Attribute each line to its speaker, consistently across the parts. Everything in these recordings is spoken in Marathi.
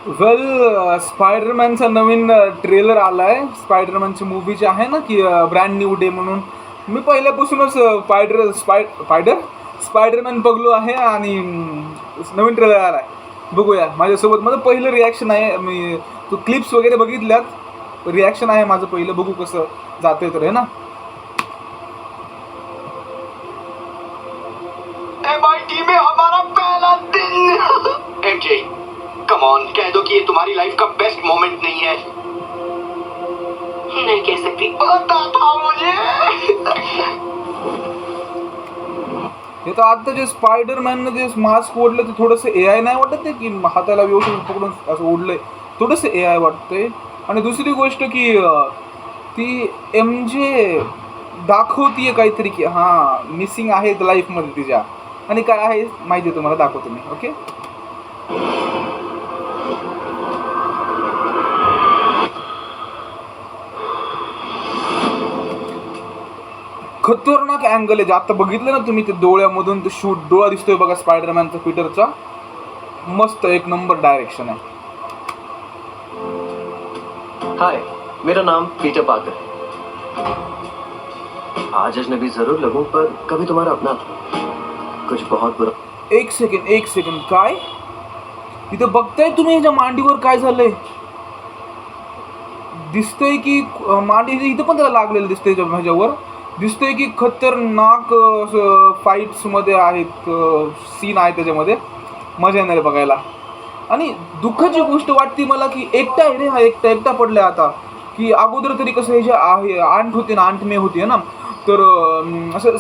Speaker 1: स्पायडरमॅनचा नवीन ट्रेलर आलाय. स्पायडरमॅनची मूवी जी आहे ना की ब्रँड न्यू डे म्हणून. मी पहिल्यापासूनच स्पायडरमॅन बघलो आहे आणि नवीन ट्रेलर आलाय. बघूया माझ्यासोबत. माझं पहिलं रिॲक्शन आहे. मी तो क्लिप्स वगैरे बघितल्यात. रिॲक्शन आहे माझं पहिलं. बघू कसं जाते तर, है ना.
Speaker 2: MIT में हमारा पहला दिन। MJ, कम ऑन, कह दो कि ये तुम्हारी लाइफ का बेस्ट मोमेंट नहीं है।
Speaker 3: नहीं कह सकती।
Speaker 2: पता था मुझे।
Speaker 1: हे तर आता जे स्पायडरमॅननं जे मास्क ओढलं ते थोडंसं AI नाही वाटत आहे की हाताला व्यवस्थित पकडून असं ओढलंय. थोडंसं AI वाटतंय. आणि दुसरी गोष्ट की ती MJ दाखवतीये काहीतरी की हां मिसिंग आहे लाईफमध्ये तिच्या. आणि काय आहे माहिती आहे तुम्हाला, दाखवतो मी. ओके. खतरनाक अँगल आहे जे आता बघितलं ना तुम्ही. ते डोळ्यामधून ते शूट डोळा दिसतोय बघा स्पायडरमॅनचा, पीटरचा. मस्त एक नंबर डायरेक्शन आहे.
Speaker 4: हाय, मेरा नाम पीटर पार्कर है। आज अजनबी जरूर लगूं पर कभी तुम्हारा अपना था। कुछ बहुत बुरा।
Speaker 1: एक सेकंड काय इथं बघताय तुम्ही ह्याच्या मांडीवर काय झालंय? दिसतंय की मांडी इथं पण त्याला लागलेलं दिसतंय ह्याच्यावर. दिसतंय की खतरनाक फाईट्समध्ये आहेत, सीन आहे त्याच्यामध्ये. मजा येणार बघायला. आणि दुःखाची गोष्ट वाटते मला की एकटा आहे रे हा. एकटा पडलाय आता. की अगोदर तरी कसं हे जे आहे आंट होते ना, आंट मे होती ना, तर असं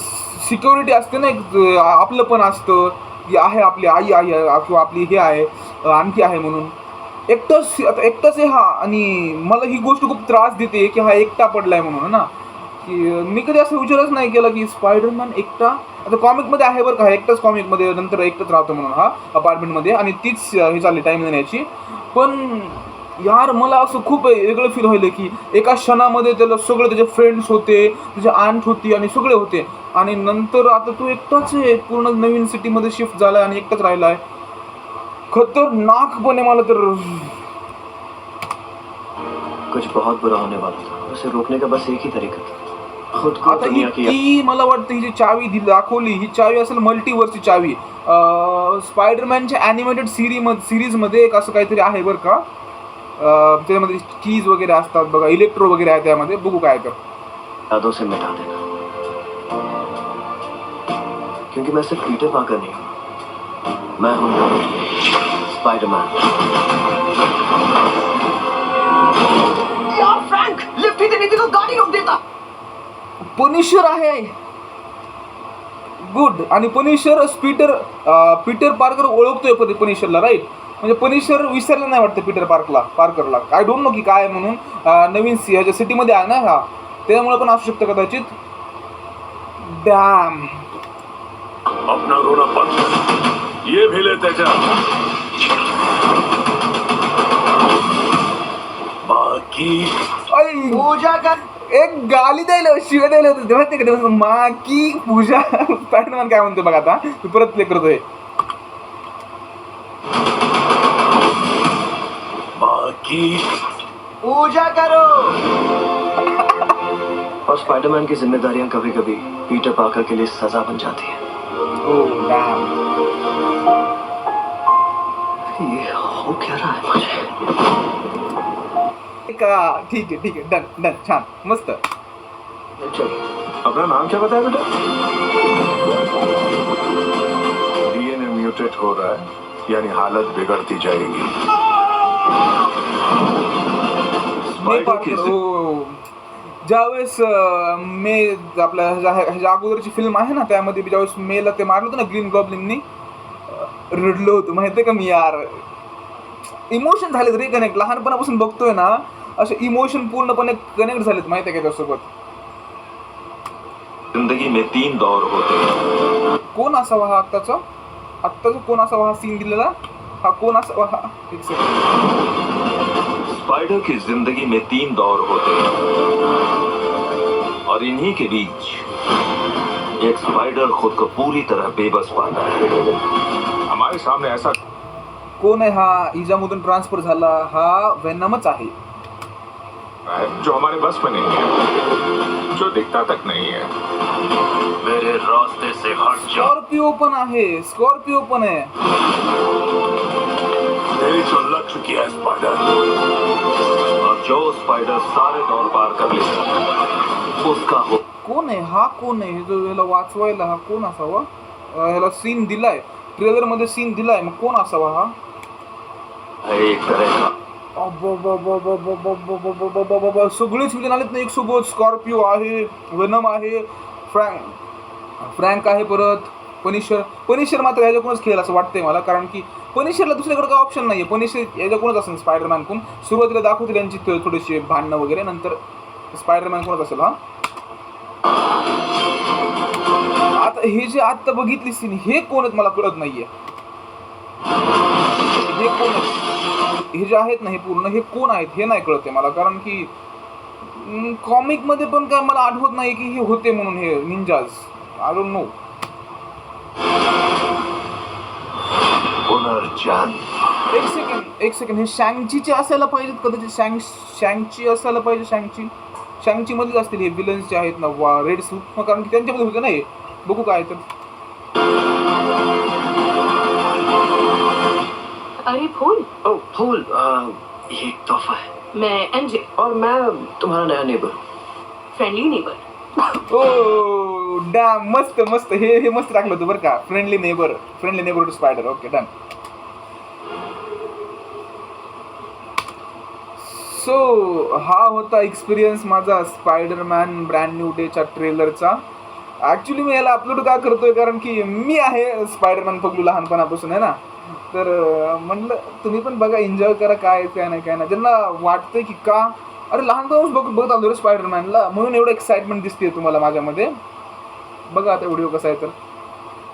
Speaker 1: सिक्युरिटी असते ना, एक आपलं पण असतं की आहे आपली आई किंवा आपली हे आहे आणखी आहे म्हणून. एकटाच आहे हा. आणि मला ही गोष्ट खूप त्रास देते की हा एकटा पडलाय म्हणून ना. की मी कधी असं विचारच नाही केला की स्पायडरमॅन एकटा. आता कॉमिकमध्ये आहे बरं का, एकटाच कॉमिकमध्ये नंतर एकटाच राहतो म्हणून हा अपार्टमेंटमध्ये. आणि तीच हे चालली टाईम देण्याची. पण यार मला असं खूप वेगळं फील व्हायलं की एका क्षणामध्ये त्याला सगळं त्याचे फ्रेंड्स होते, त्याची आंट होती आणि सगळे होते. आणि नंतर आता तो एकटाच आहे. पूर्ण नवीन सिटीमध्ये शिफ्ट झालाय आणि एकटाच राहिलाय. खतरनाकपणे मला तर.
Speaker 4: कुछ बहुत बुरा होने वाला था, उसे रोकने का बस एक ही तरीका था, खुद को
Speaker 1: आता
Speaker 4: दुनिया की।
Speaker 1: ही मला वाटतं ही जी चावी दाखवली, ही चावी असेल मल्टीवर्सची चावी. स्पायडरमॅनच्या ॲनिमेटेड सिरीजमध्ये एक असं काहीतरी आहे बरं का. त्यामध्ये कीज वगैरे असतात बघा, इलेक्ट्रो वगैरे आहे त्यामध्ये. बघू काय तर.
Speaker 4: यादों से मिटा देना, क्योंकि मैं सिर्फ पीटर पार्कर नहीं हूँ, मैं हूँ स्पाइडरमैन।
Speaker 2: यार फ्रैंक, लिफ्ट ही देनी थी तो गाड़ी रोक देता।
Speaker 1: पनिशर आहे. गुड. आणि पनिशर पीटर पार्कर ओळखतोय पनिशरला, राईट. म्हणजे पनिशर विसरला नाही वाटतं पार्करला. आय डोंट नो की काय म्हणून. नवीन ह्याच्या सिटीमध्ये आहे ना हा, त्यामुळे पण असू शकतं कदाचित. डॅम.
Speaker 5: अपना रोना बंद, ये भी ले त्याच्या बाकी
Speaker 2: पूजा कर।
Speaker 1: एक गाली द्यायला शिवाय द्यायला होतं तेव्हा ते माकी पूजा. स्पायडरमॅन काय म्हणतो बघा आता. मी परत प्ले करतोय.
Speaker 5: बाकी
Speaker 2: पूजा करो।
Speaker 4: और स्पाइडरमैन की जिम्मेदारियां कभी कभी पीटर पार्कर के लिए सजा बन जाती है।
Speaker 1: ओह डॅम.
Speaker 4: ये हो क्या रहा है मुझे?
Speaker 1: ठीक आहे. डन. छान, मस्त.
Speaker 5: अपना नाम क्या बताया बेटा? डीएनए म्यूटेट हो रहा है, यानी हालत बिगड़ती जाएगी।
Speaker 1: ज्यावेळेस मे आपल्या ह्याच्या अगोदरची फिल्म आहे ना, त्यामध्ये ज्यावेळेस मेला ते मारलं होतं ना ग्रीन गॉब्लिननी, रडलो होतो माहिती आहे का मी यार. इमोशन झालेत रे कनेक्ट. लहानपणापासून बघतोय ना, असे इमोशन पूर्णपणे कनेक्ट झालेत माहिती आहे का त्यासोबत.
Speaker 5: जिंदगी में 3 दौर होते हैं।
Speaker 1: कोण असावा हा आत्ताचा कोण असावा हा सीन दिलेला हा कोण असावा हा. एक सेकंड.
Speaker 5: स्पाइडर की जिंदगी में 3 दौर होते हैं और इन्हीं के बीच एक स्पाइडर खुद को पूरी तरह बेबस पाता है। हमारे सामने ऐसा
Speaker 1: कोण आहे हा इजामधून ट्रान्सफर झाला? हा वेनमच आहे.
Speaker 5: जो हमारे बस में नहीं है, जो दिखता तक नहीं है. मेरे रास्ते से हट जा.
Speaker 1: स्कॉर्पियो पण आहे, स्कॉर्पियो पण आहे.
Speaker 5: तेरी जो लक्ष्य किया है स्पाइडर, और जो स्पाइडर सारे दौर पार कर लेगा उसका हो.
Speaker 1: कोण आहे हा? कोण आहे जो ह्याला वाचवायला? हा कोण असावा? ह्याला सीन दिलाय, ट्रेलर मध्ये सीन दिलाय, मग कोण असावा हा?
Speaker 5: एक तरह का
Speaker 1: सगळेच विलन आलेत ना एक सोबत. स्कॉर्पिओ आहे, वेनम आहे, फ्रँक आहे, परत पनिशर मात्र ह्याच्याकडूनच खेळेल असं वाटतंय मला, कारण की पनिशरला दुसरीकडे काय ऑप्शन नाहीये. पनिशर याच्याकडूनच असेल, स्पायडरमॅन कोण. सुरुवातीला दाखवतील यांची थोडीशी भांडणं वगैरे, नंतर स्पायडरमॅन कोणच असेल. हा आता हे जे आता बघितली सीन, हे कोण आहेत मला कळत नाहीये. हे कोण आहेत? हे जे आहेत ना, हे पूर्ण हे कोण आहेत हे नाही कळत आहे मला, कारण की कॉमिक मध्ये पण काय मला आठवत नाही की हे होते म्हणून हे निंजाज. I don't know.
Speaker 5: पुनर्जन्म.
Speaker 1: एक सेकंड हे शँगचीचे असायला पाहिजेत कदाचित. शँगची असायला पाहिजे. शँगची मध्येच असतील हे विलन्स जे आहेत ना रेड सूट, कारण की त्यांच्यामध्ये होते ना हे. बघू काय तर.
Speaker 3: अरे फूल,
Speaker 4: ओ फूल, ये एक तोहफा है.
Speaker 3: मैं एनजे,
Speaker 4: और मैं तुम्हारा नया neighbour.
Speaker 3: Friendly neighbour.
Speaker 1: Oh damn, मस्त मस्त. हे मस्त टाकलं होतं बरं का. Friendly neighbour to spider. Okay done. So हा होता एक्सपिरियन्स माझा स्पायडरमॅन ब्रँड न्यू डेच्या ट्रेलरचा. ॲक्च्युली मी याला अपलोड का करतोय, कारण की मी आहे स्पायडरमॅन पगलू लहानपणापासून आहे ना. तर म्हणलं तुम्ही पण बघा, एन्जॉय करा. काय नाही ज्यांना वाटतंय की का अरे लहानपणापासून बघत आलो रे स्पायडरमॅनला, म्हणून एवढं एक्साइटमेंट दिसते तुम्हाला माझ्यामध्ये. बघा आता व्हिडिओ कसा आहे तर.